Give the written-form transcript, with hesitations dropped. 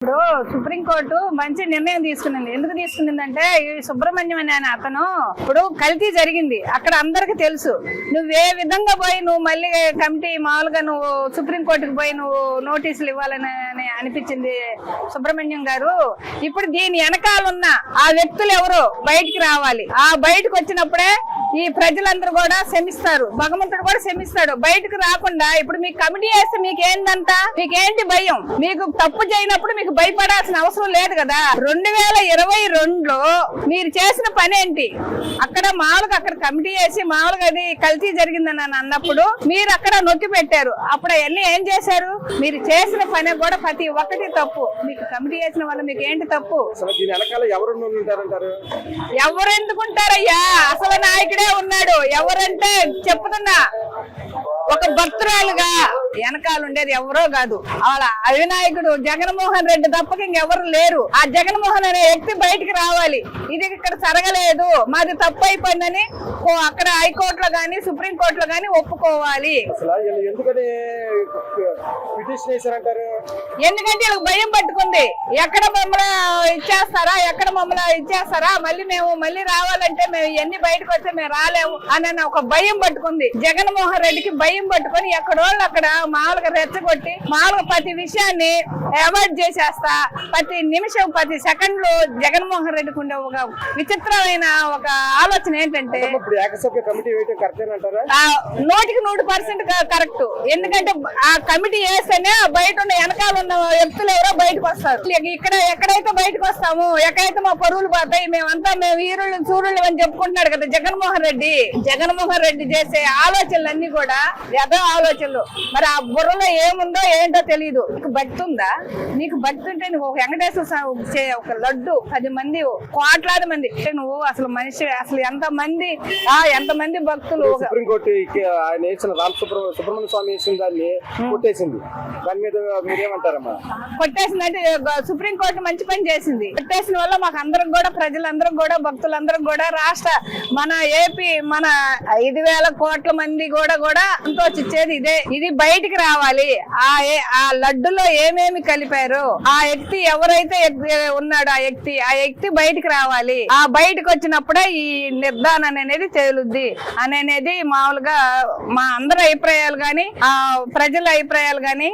ఇప్పుడు సుప్రీంకోర్టు మంచి నిర్ణయం తీసుకునింది. ఎందుకు తీసుకునిందంటే ఈ సుబ్రహ్మణ్యం అనే అతను ఇప్పుడు కల్తీ జరిగింది అక్కడ అందరికి తెలుసు. నువ్వే విధంగా పోయి నువ్వు మళ్ళీ కమిటీ మామూలుగా నువ్వు సుప్రీంకోర్టుకు పోయి నువ్వు నోటీసులు ఇవ్వాలని అనిపించింది సుబ్రహ్మణ్యం గారు. ఇప్పుడు దీని వెనకాలన్న ఆ వ్యక్తులు ఎవరో బయటికి రావాలి. ఆ బయటకు వచ్చినప్పుడే ఈ ప్రజలందరూ కూడా క్షమిస్తారు, భగవంతుడు కూడా క్షమిస్తాడు. బయటకు రాకుండా ఇప్పుడు మీకు కమిటీ వేస్తే మీకేందంట, మీకేంటి భయం? మీకు తప్పు చేయనప్పుడు మీకు భయపడాల్సిన అవసరం లేదు కదా. 2022లో మీరు చేసిన పని ఏంటి? అక్కడ మామూలుగా అక్కడ కమిటీ వేసి మామూలుగా అది కల్తీ జరిగిందని అన్నప్పుడు మీరు అక్కడ నొక్కి పెట్టారు. అప్పుడు అవన్నీ ఏం చేశారు? మీరు చేసిన పని కూడా ప్రతి ఒక్కటి తప్పు. మీకు కమిటీ వేసిన వల్ల మీకు ఏంటి తప్పు? ఎవరు ఎందుకుంటారయ్యా? అసలు నాయకుడే ఉన్నాడు. ఎవరంటే చెప్తున్నా, ఒక భక్తురాలుగా వెనకాల ఉండేది ఎవరో కాదు, వాళ్ళ అధినాయకుడు జగన్మోహన్ రెడ్డి తప్పక ఇంకెవరు లేరు. ఆ జగన్మోహన్ అనే వ్యక్తి బయటికి రావాలి. ఇది ఇక్కడ జరగలేదు, మాది తప్పు అయిపోయిందని అక్కడ హైకోర్టులో గానీ సుప్రీంకోర్టులో గానీ ఒప్పుకోవాలి. ఎందుకంటే వీళ్ళకి భయం పట్టుకుంది. ఎక్కడ మమ్మల్ని ఇచ్చేస్తారా, మళ్ళీ రావాలంటే మేము ఎన్ని బయటకు వస్తే మేము రాలేము అని ఒక భయం పట్టుకుంది. జగన్మోహన్ రెడ్డికి భయం పట్టుకొని ఎక్కడోళ్ళు అక్కడ మామూలుగా రెచ్చగొట్టి మామూలుగా ప్రతి విషయాన్ని అవాయిడ్ చేసేస్తా. ప్రతి నిమిషం ప్రతి సెకండ్ లో జగన్మోహన్ రెడ్డికి ఉండే ఒక విచిత్రమైన ఒక ఆలోచన ఏంటంటే 100% కరెక్ట్. ఎందుకంటే ఆ కమిటీ వేస్తేనే బయట ఉన్న వెనకాల ఉన్న వ్యక్తులు ఎవరో బయటకు వస్తారు. ఇక్కడ ఎక్కడైతే బయటకు వస్తాము, ఎక్కడైతే మా పరువులు పోతాయి, మేము వీరుళ్ళు సూర్యులు అని చెప్పుకుంటున్నాడు కదా జగన్మోహన్ రెడ్డి చేసే ఆలోచనలన్నీ కూడా ఏదో ఆలోచనలు. మరి ఆ బుర్రలో ఏముందో ఏంటో తెలియదు. నీకు భక్తి ఉందా? నీకు భక్తి ఉంటే నువ్వు ఒక వెంకటేశ్వర స్వామి ఒక లడ్డు 10 మంది కోట్లాది మంది నువ్వు అసలు మనిషి అసలు ఎంతమంది భక్తులు. సుప్రీంకోర్టు ఆయన వేసిన సుబ్రహ్మణ్య స్వామి వేసిన దాన్ని కొట్టేసింది. దాని మీద మీరేమంటారమ్మా? కొట్టేసిందంటే సుప్రీంకోర్టు మంచి పని చేసింది. కొట్టేసిన వల్ల మాకు అందరం కూడా ప్రజలందరం కూడా భక్తులందరం కూడా రాష్ట్ర మన ఏపీ మన 5,000 కోట్ల మంది కూడా సంతోషించేది ఇదే. ఇది బయటికి రావాలి. ఆ లడ్డులో ఏమేమి కలిపారు, ఆ వ్యక్తి ఎవరైతే ఉన్నాడో ఆ వ్యక్తి బయటికి రావాలి. ఆ బయటకు వచ్చినప్పుడే ఈ నిర్ధారణ అనేది తేలుద్ది అనేది మామూలుగా మా అందరి అభిప్రాయాలు గాని ఆ ప్రజల అభిప్రాయాలు గాని